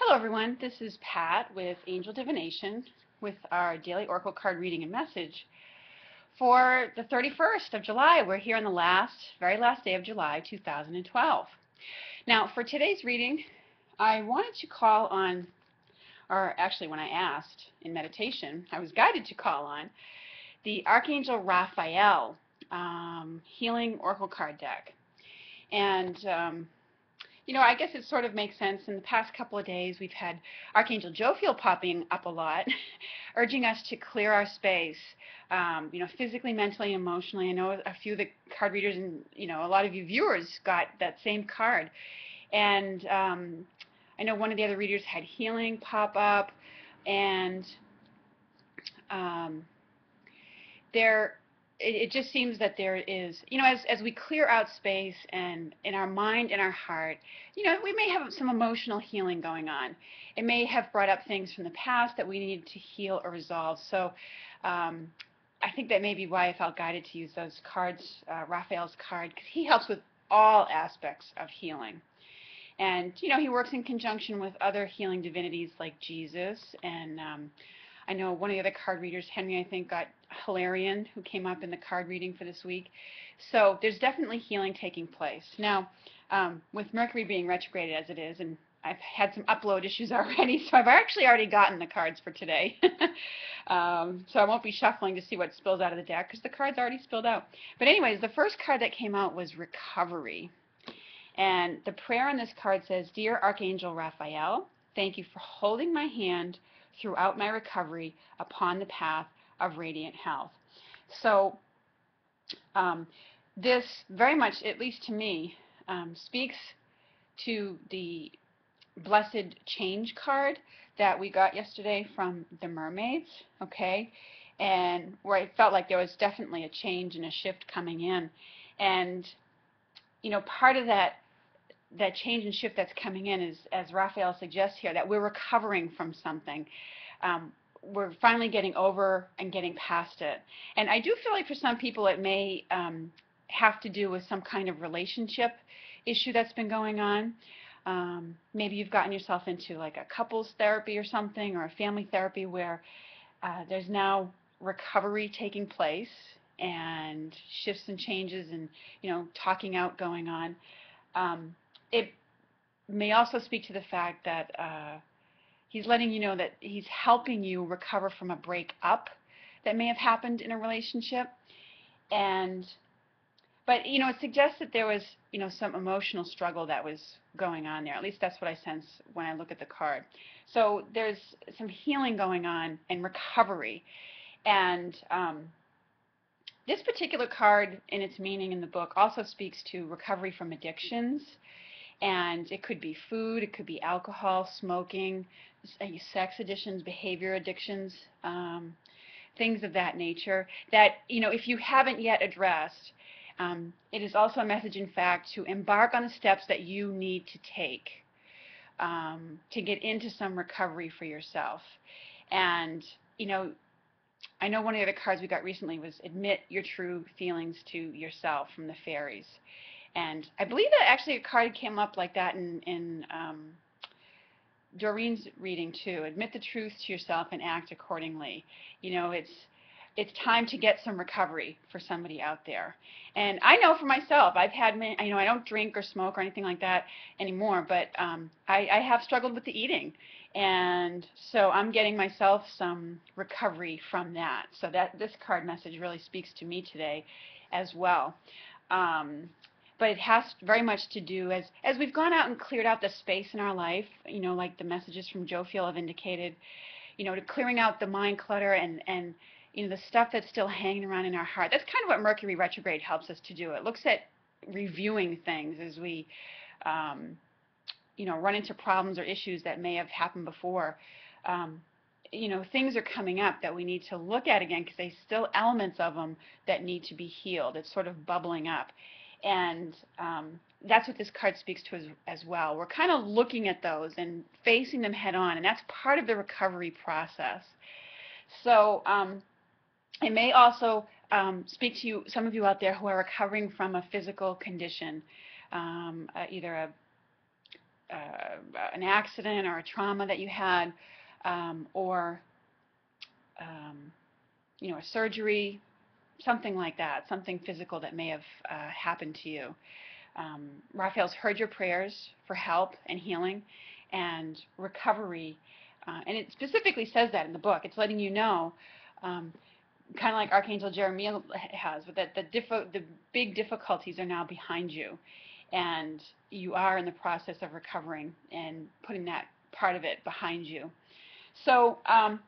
Hello everyone, this is Pat with Angel Divination with our daily oracle card reading and message for the 31st of July. We're here on the very last day of July 2012. Now for today's reading, I wanted to call on, or actually when I asked in meditation, I was guided to call on the Archangel Raphael healing oracle card deck. And I guess it sort of makes sense. In the past couple of days, we've had Archangel Jophiel popping up a lot, urging us to clear our space, physically, mentally, emotionally. I know a few of the card readers and, a lot of you viewers got that same card. And I know one of the other readers had healing pop up. And it just seems that there is, as we clear out space and in our mind and our heart, we may have some emotional healing going on. It may have brought up things from the past that we need to heal or resolve. So I think that may be why I felt guided to use those cards, Raphael's card, because he helps with all aspects of healing. And, he works in conjunction with other healing divinities like Jesus. And I know one of the other card readers, Henry, I think, got Hilarion, who came up in the card reading for this week. So there's definitely healing taking place. Now, with Mercury being retrograded as it is, and I've had some upload issues already, so I've actually already gotten the cards for today. So I won't be shuffling to see what spills out of the deck, because the card's already spilled out. But anyways, the first card that came out was Recovery. And the prayer on this card says, "Dear Archangel Raphael, thank you for holding my hand throughout my recovery upon the path of radiant health." So this very much, at least to me, speaks to the Blessed Change card that we got yesterday from the mermaids, okay? And where I felt like there was definitely a change and a shift coming in. And, part of that change and shift that's coming in is, as Raphael suggests here, that we're recovering from something. We're finally getting over and getting past it. And I do feel like for some people it may have to do with some kind of relationship issue that's been going on. Maybe you've gotten yourself into like a couples therapy or something, or a family therapy where there's now recovery taking place and shifts and changes and, talking out going on. It may also speak to the fact that he's letting you know that he's helping you recover from a breakup that may have happened in a relationship. But it suggests that there was, some emotional struggle that was going on there. At least that's what I sense when I look at the card. So there's some healing going on and recovery. And this particular card, in its meaning in the book, also speaks to recovery from addictions. And it could be food, it could be alcohol, smoking, sex addictions, behavior addictions, things of that nature that, if you haven't yet addressed, it is also a message, in fact, to embark on the steps that you need to take to get into some recovery for yourself. And, I know one of the other cards we got recently was Admit Your True Feelings to Yourself from the fairies. And I believe that actually a card came up like that in Doreen's reading too. Admit the truth to yourself and act accordingly. It's time to get some recovery for somebody out there. And I know for myself, I've had, I don't drink or smoke or anything like that anymore, but I have struggled with the eating. And so I'm getting myself some recovery from that. So this card message really speaks to me today as well. But it has very much to do, as we've gone out and cleared out the space in our life, like the messages from Jophiel have indicated, to clearing out the mind clutter and the stuff that's still hanging around in our heart. That's kind of what Mercury retrograde helps us to do. It looks at reviewing things as we, run into problems or issues that may have happened before. Things are coming up that we need to look at again because there's still elements of them that need to be healed. It's sort of bubbling up. And that's what this card speaks to as well. We're kind of looking at those and facing them head on, and that's part of the recovery process. So it may also speak to some of you out there who are recovering from a physical condition, either a an accident or a trauma that you had, or a surgery, something like that, something physical that may have happened to you. Raphael's heard your prayers for help and healing and recovery, and it specifically says that in the book. It's letting you know, kind of like Archangel Jeremiah has, that the big difficulties are now behind you, and you are in the process of recovering and putting that part of it behind you. So a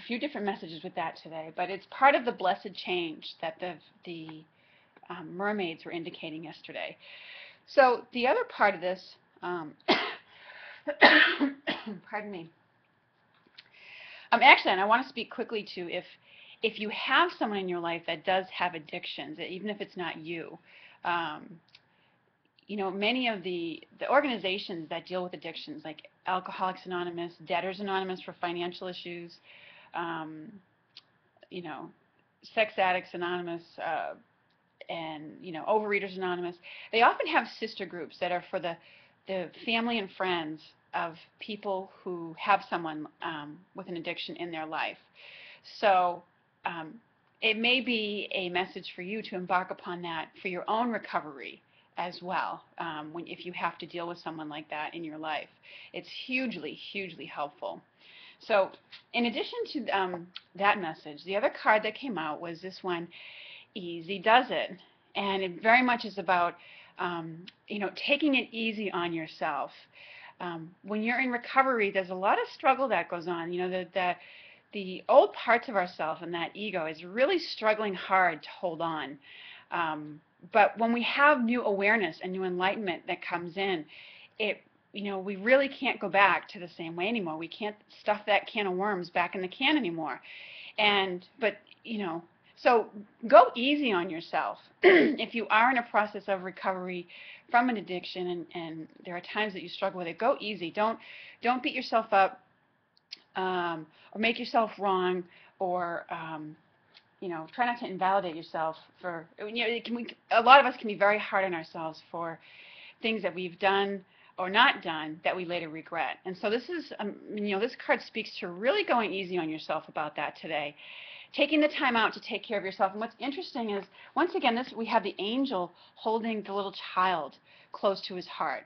few different messages with that today, but it's part of the blessed change that the mermaids were indicating yesterday. So the other part of this, pardon me. Actually, and I want to speak quickly to if you have someone in your life that does have addictions, even if it's not you. Many of the organizations that deal with addictions, like Alcoholics Anonymous, Debtors Anonymous for financial issues, Sex Addicts Anonymous, and Overeaters Anonymous, they often have sister groups that are for the family and friends of people who have someone with an addiction in their life. So it may be a message for you to embark upon that for your own recovery as well, if you have to deal with someone like that in your life. It's hugely, hugely helpful. So in addition to that message, the other card that came out was this one, Easy Does It. And it very much is about, taking it easy on yourself. When you're in recovery, there's a lot of struggle that goes on. The old parts of ourselves and that ego is really struggling hard to hold on. But when we have new awareness and new enlightenment that comes in, we really can't go back to the same way anymore. We can't stuff that can of worms back in the can anymore. So go easy on yourself. If you are in a process of recovery from an addiction and there are times that you struggle with it, go easy. Don't beat yourself up or make yourself wrong, or try not to invalidate yourself for, a lot of us can be very hard on ourselves for things that we've done or not done that we later regret. And so this is, this card speaks to really going easy on yourself about that today. Taking the time out to take care of yourself. And what's interesting is, once again, we have the angel holding the little child close to his heart.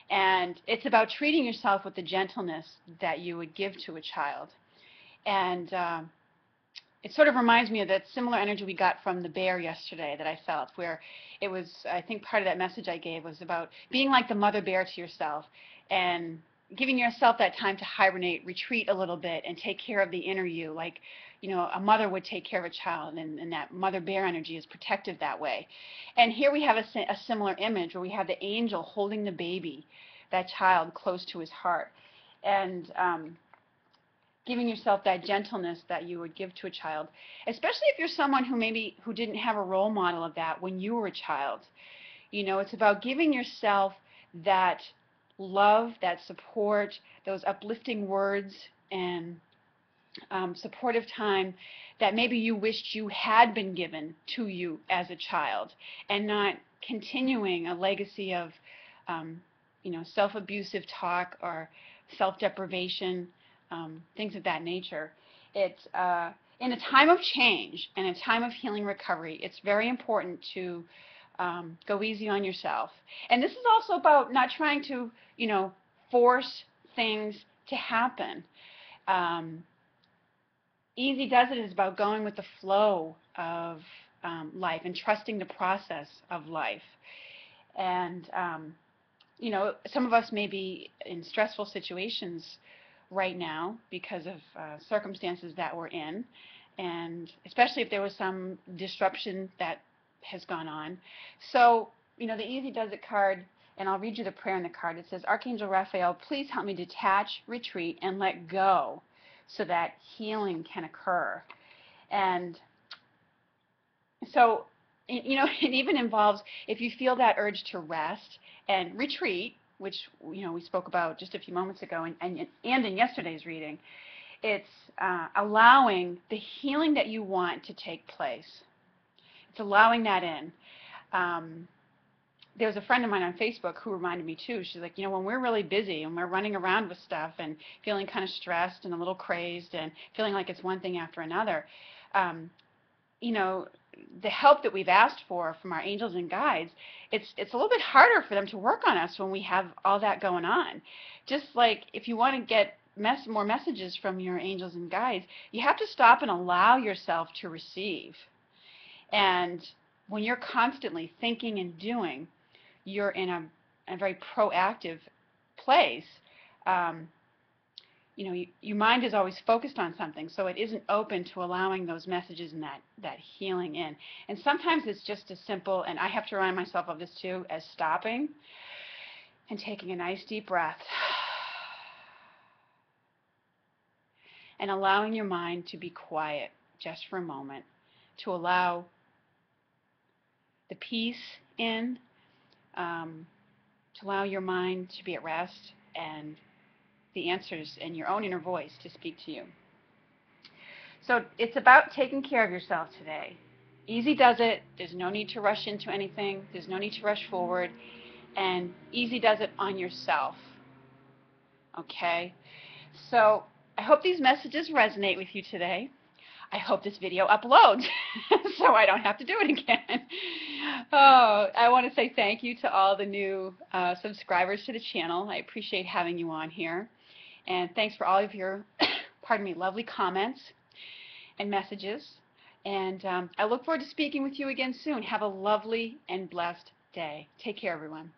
And it's about treating yourself with the gentleness that you would give to a child. And it sort of reminds me of that similar energy we got from the bear yesterday that I felt, where it was, I think part of that message I gave was about being like the mother bear to yourself and giving yourself that time to hibernate, retreat a little bit, and take care of the inner you, like a mother would take care of a child, and that mother bear energy is protective that way. And here we have a similar image where we have the angel holding the baby, that child, close to his heart, and giving yourself that gentleness that you would give to a child, especially if you're someone who didn't have a role model of that when you were a child. It's about giving yourself that love, that support, those uplifting words, and supportive time that maybe you wished you had been given to you as a child, and not continuing a legacy of self-abusive talk or self-deprivation, things of that nature. It's in a time of change and a time of healing recovery, it's very important to go easy on yourself. And this is also about not trying to, force things to happen. Easy Does It is about going with the flow of life and trusting the process of life. And, some of us may be in stressful situations right now because of circumstances that we're in, and especially if there was some disruption that has gone on. So, the Easy Does It card, and I'll read you the prayer in the card. It says, Archangel Raphael, please help me detach, retreat, and let go so that healing can occur. And so, it even involves, if you feel that urge to rest and retreat, which, we spoke about just a few moments ago and in yesterday's reading, it's allowing the healing that you want to take place. It's allowing that in. there was a friend of mine on Facebook who reminded me too. She's like, when we're really busy and we're running around with stuff and feeling kind of stressed and a little crazed and feeling like it's one thing after another, um, the help that we've asked for from our angels and guides, it's a little bit harder for them to work on us when we have all that going on. Just like if you want to get more messages from your angels and guides, you have to stop and allow yourself to receive. And when you're constantly thinking and doing, you're in a very proactive place. Your mind is always focused on something, so it isn't open to allowing those messages and that healing in. And sometimes it's just as simple, and I have to remind myself of this too, as stopping and taking a nice deep breath and allowing your mind to be quiet just for a moment, to allow the peace in, to allow your mind to be at rest and the answers in your own inner voice to speak to you. So it's about taking care of yourself today. Easy does it. There's no need to rush into anything. There's no need to rush forward. And easy does it on yourself. Okay? So I hope these messages resonate with you today. I hope this video uploads so I don't have to do it again. Oh, I want to say thank you to all the new subscribers to the channel. I appreciate having you on here. And thanks for all of your, lovely comments and messages. And I look forward to speaking with you again soon. Have a lovely and blessed day. Take care, everyone.